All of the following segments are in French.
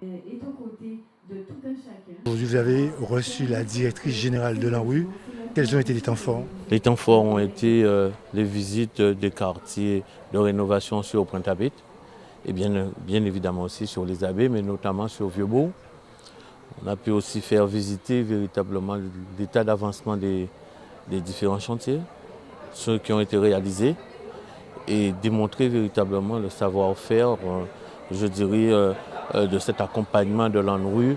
est aux côtés de tout un chacun. Aujourd'hui, vous avez reçu la directrice générale de l'ANRU. Quels ont été les temps forts? Les temps forts ont été les visites des quartiers de rénovation sur Pointe-à-Pitre et bien évidemment aussi sur les Abbés, mais notamment sur Vieux-Bourg. On a pu aussi faire visiter véritablement l'état d'avancement des différents chantiers, ceux qui ont été réalisés, et démontrer véritablement le savoir-faire, je dirais, de cet accompagnement de l'ANRU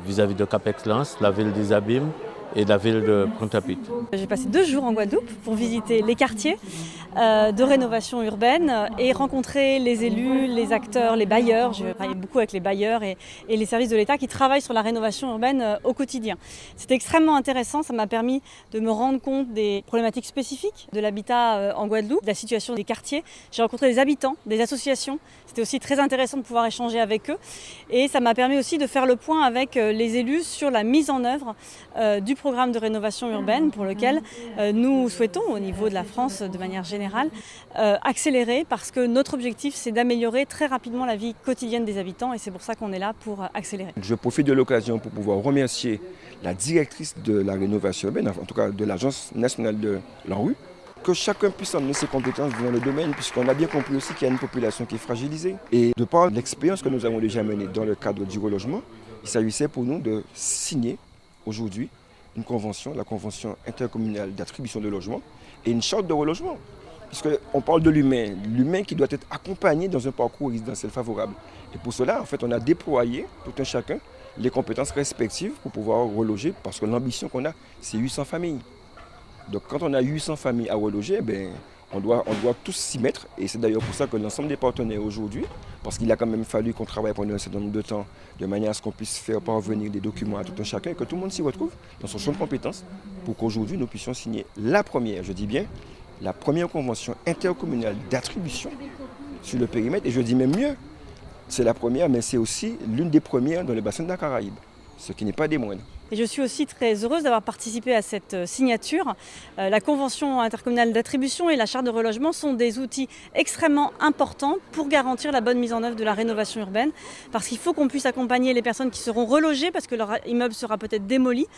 vis-à-vis de Cap Excellence, la ville des Abîmes et la ville de Pointe-à-Pitre. J'ai passé 2 jours en Guadeloupe pour visiter les quartiers de rénovation urbaine et rencontrer les élus, les acteurs, les bailleurs. J'ai travaillé beaucoup avec les bailleurs et les services de l'État qui travaillent sur la rénovation urbaine au quotidien. C'était extrêmement intéressant, ça m'a permis de me rendre compte des problématiques spécifiques de l'habitat en Guadeloupe, de la situation des quartiers. J'ai rencontré des habitants, des associations. C'était aussi très intéressant de pouvoir échanger avec eux. Et ça m'a permis aussi de faire le point avec les élus sur la mise en œuvre du programme de rénovation urbaine pour lequel nous souhaitons, au niveau de la France de manière générale, accélérer parce que notre objectif c'est d'améliorer très rapidement la vie quotidienne des habitants et c'est pour ça qu'on est là pour accélérer. Je profite de l'occasion pour pouvoir remercier la directrice de la rénovation urbaine, en tout cas de l'Agence nationale de l'ANRU, que chacun puisse amener ses compétences dans le domaine, puisqu'on a bien compris aussi qu'il y a une population qui est fragilisée. Et de par l'expérience que nous avons déjà menée dans le cadre du relogement, il s'agissait pour nous de signer aujourd'hui une convention, la convention intercommunale d'attribution de logement et une charte de relogement. Puisqu'on parle de l'humain qui doit être accompagné dans un parcours résidentiel favorable. Et pour cela, en fait, on a déployé tout un chacun les compétences respectives pour pouvoir reloger, parce que l'ambition qu'on a, c'est 800 familles. Donc quand on a 800 familles à reloger, on doit tous s'y mettre. Et c'est d'ailleurs pour ça que l'ensemble des partenaires aujourd'hui, parce qu'il a quand même fallu qu'on travaille pendant un certain nombre de temps, de manière à ce qu'on puisse faire parvenir des documents à tout un chacun, et que tout le monde s'y retrouve dans son champ de compétences, pour qu'aujourd'hui nous puissions signer la première, je dis bien, la première convention intercommunale d'attribution sur le périmètre. Et je dis même mieux, c'est la première, mais c'est aussi l'une des premières dans le bassin de la Caraïbe, ce qui n'est pas des moindres. Et je suis aussi très heureuse d'avoir participé à cette signature. La convention intercommunale d'attribution et la charte de relogement sont des outils extrêmement importants pour garantir la bonne mise en œuvre de la rénovation urbaine. Parce qu'il faut qu'on puisse accompagner les personnes qui seront relogées parce que leur immeuble sera peut-être démoli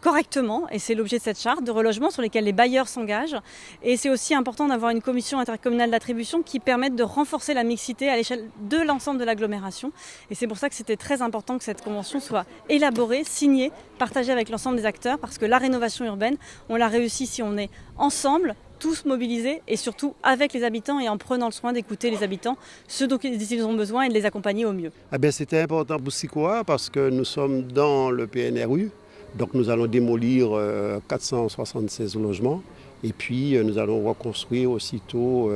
correctement, et c'est l'objet de cette charte de relogement sur lesquels les bailleurs s'engagent. Et c'est aussi important d'avoir une commission intercommunale d'attribution qui permette de renforcer la mixité à l'échelle de l'ensemble de l'agglomération. Et c'est pour ça que c'était très important que cette convention soit élaborée, signée, partagée avec l'ensemble des acteurs, parce que la rénovation urbaine, on la réussit si on est ensemble, tous mobilisés et surtout avec les habitants et en prenant le soin d'écouter les habitants, ce dont ils ont besoin et de les accompagner au mieux. C'était important pour SICOA parce que nous sommes dans le PNRU. Donc nous allons démolir 476 logements et puis nous allons reconstruire aussitôt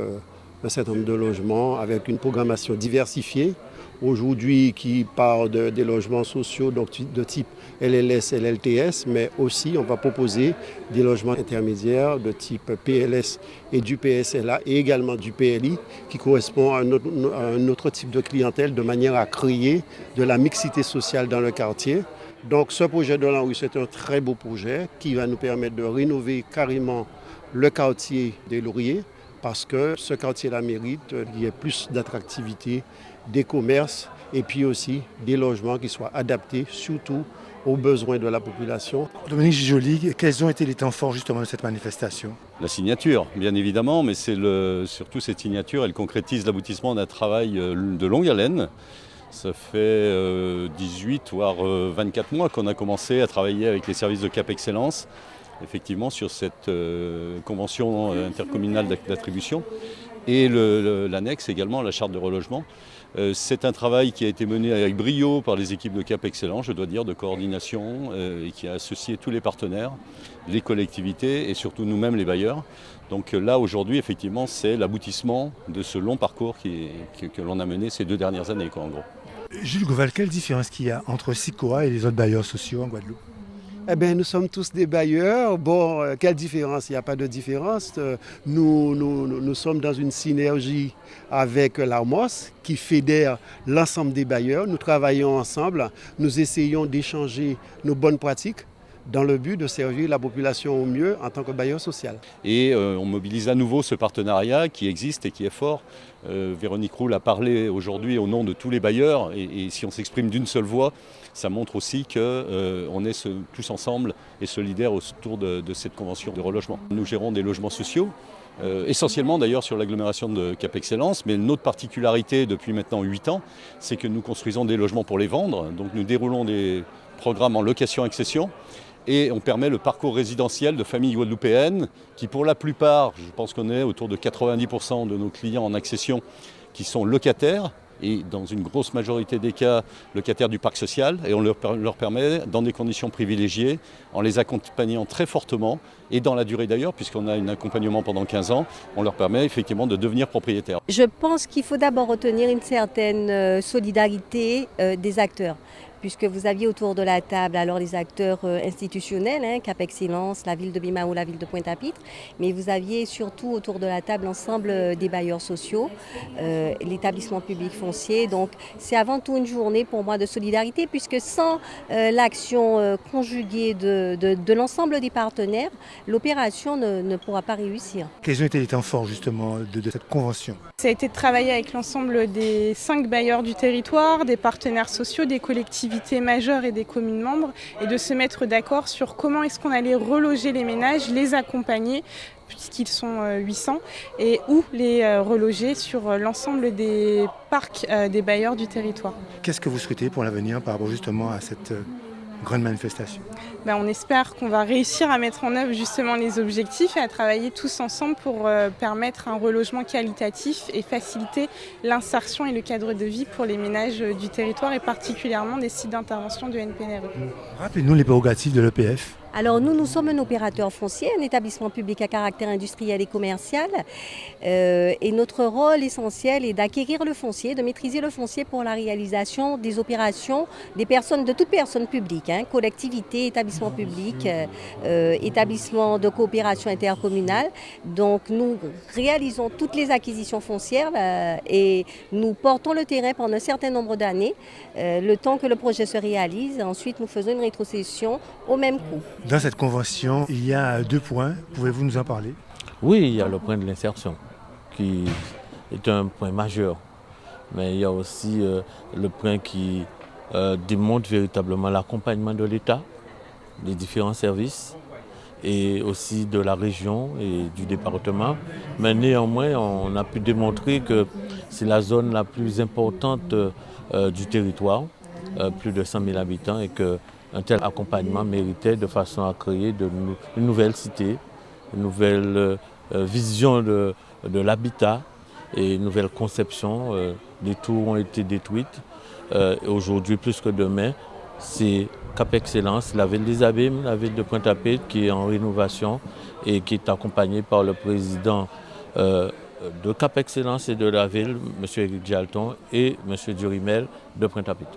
un certain nombre de logements avec une programmation diversifiée. Aujourd'hui qui part des logements sociaux donc de type LLS et LLTS, mais aussi on va proposer des logements intermédiaires de type PLS et du PSLA et également du PLI qui correspond à un autre type de clientèle de manière à créer de la mixité sociale dans le quartier. Donc ce projet de l'ANRU, c'est un très beau projet qui va nous permettre de rénover carrément le quartier des Lauriers parce que ce quartier-là mérite qu'il y ait plus d'attractivité, des commerces et puis aussi des logements qui soient adaptés surtout aux besoins de la population. Dominique Gijoly, quels ont été les temps forts justement de cette manifestation? La signature, bien évidemment, mais surtout cette signature, elle concrétise l'aboutissement d'un travail de longue haleine. Ça fait 18 voire 24 mois qu'on a commencé à travailler avec les services de Cap Excellence, effectivement sur cette convention intercommunale d'attribution et l'annexe également, la charte de relogement. C'est un travail qui a été mené avec brio par les équipes de Cap Excellence, je dois dire, de coordination et qui a associé tous les partenaires, les collectivités et surtout nous-mêmes les bailleurs. Donc là aujourd'hui effectivement c'est l'aboutissement de ce long parcours que l'on a mené ces 2 dernières années en gros. Jules Gauval, quelle différence qu'il y a entre SICOA et les autres bailleurs sociaux en Guadeloupe? Nous sommes tous des bailleurs. Bon, quelle différence? Il n'y a pas de différence. Nous sommes dans une synergie avec l'ARMOS qui fédère l'ensemble des bailleurs. Nous travaillons ensemble. Nous essayons d'échanger nos bonnes pratiques. dans le but de servir la population au mieux en tant que bailleur social. Et on mobilise à nouveau ce partenariat qui existe et qui est fort. Véronique Roule a parlé aujourd'hui au nom de tous les bailleurs et si on s'exprime d'une seule voix, ça montre aussi qu'on est tous ensemble et solidaires autour de cette convention de relogement. Nous gérons des logements sociaux, essentiellement d'ailleurs sur l'agglomération de Cap Excellence, mais notre particularité depuis maintenant 8 ans, c'est que nous construisons des logements pour les vendre. Donc nous déroulons des programmes en location-accession. Et on permet le parcours résidentiel de familles guadeloupéennes qui pour la plupart, je pense qu'on est autour de 90% de nos clients en accession qui sont locataires et dans une grosse majorité des cas locataires du parc social et on leur permet dans des conditions privilégiées en les accompagnant très fortement et dans la durée d'ailleurs puisqu'on a un accompagnement pendant 15 ans, on leur permet effectivement de devenir propriétaires. Je pense qu'il faut d'abord retenir une certaine solidarité des acteurs. Puisque vous aviez autour de la table alors les acteurs institutionnels, Cap Excellence, la ville de Bimaou, la ville de Pointe-à-Pitre, mais vous aviez surtout autour de la table l'ensemble des bailleurs sociaux, l'établissement public foncier. Donc c'est avant tout une journée pour moi de solidarité, puisque sans l'action conjuguée de l'ensemble des partenaires, l'opération ne pourra pas réussir. Quels ont été les temps forts justement de cette convention? Ça a été de travailler avec l'ensemble des 5 bailleurs du territoire, des partenaires sociaux, des collectivités majeures et des communes membres et de se mettre d'accord sur comment est-ce qu'on allait reloger les ménages, les accompagner puisqu'ils sont 800 et où les reloger sur l'ensemble des parcs des bailleurs du territoire. Qu'est-ce que vous souhaitez pour l'avenir par rapport justement à cette grande manifestation? On espère qu'on va réussir à mettre en œuvre justement les objectifs et à travailler tous ensemble pour permettre un relogement qualitatif et faciliter l'insertion et le cadre de vie pour les ménages du territoire et particulièrement des sites d'intervention de NPNRU. Rappelez-nous les prérogatives de l'EPF. Alors nous sommes un opérateur foncier, un établissement public à caractère industriel et commercial. Et notre rôle essentiel est d'acquérir le foncier, de maîtriser le foncier pour la réalisation des opérations des personnes, de toute personne publique, collectivités, établissements publics, établissements de coopération intercommunale. Donc nous réalisons toutes les acquisitions foncières et nous portons le terrain pendant un certain nombre d'années, le temps que le projet se réalise. Ensuite nous faisons une rétrocession au même coût. Dans cette convention, il y a 2 points. Pouvez-vous nous en parler? Oui, il y a le point de l'insertion qui est un point majeur. Mais il y a aussi le point qui démontre véritablement l'accompagnement de l'État, des différents services et aussi de la région et du département. Mais néanmoins, on a pu démontrer que c'est la zone la plus importante du territoire, plus de 100 000 habitants et que un tel accompagnement méritait de façon à créer une nouvelle cité, une nouvelle vision de l'habitat et une nouvelle conception. Les tours ont été détruites. Aujourd'hui, plus que demain, c'est Cap Excellence, la ville des Abîmes, la ville de Pointe-à-Pitre qui est en rénovation et qui est accompagnée par le président de Cap Excellence et de la ville, M. Éric Jalton et M. Durimel de Pointe-à-Pitre.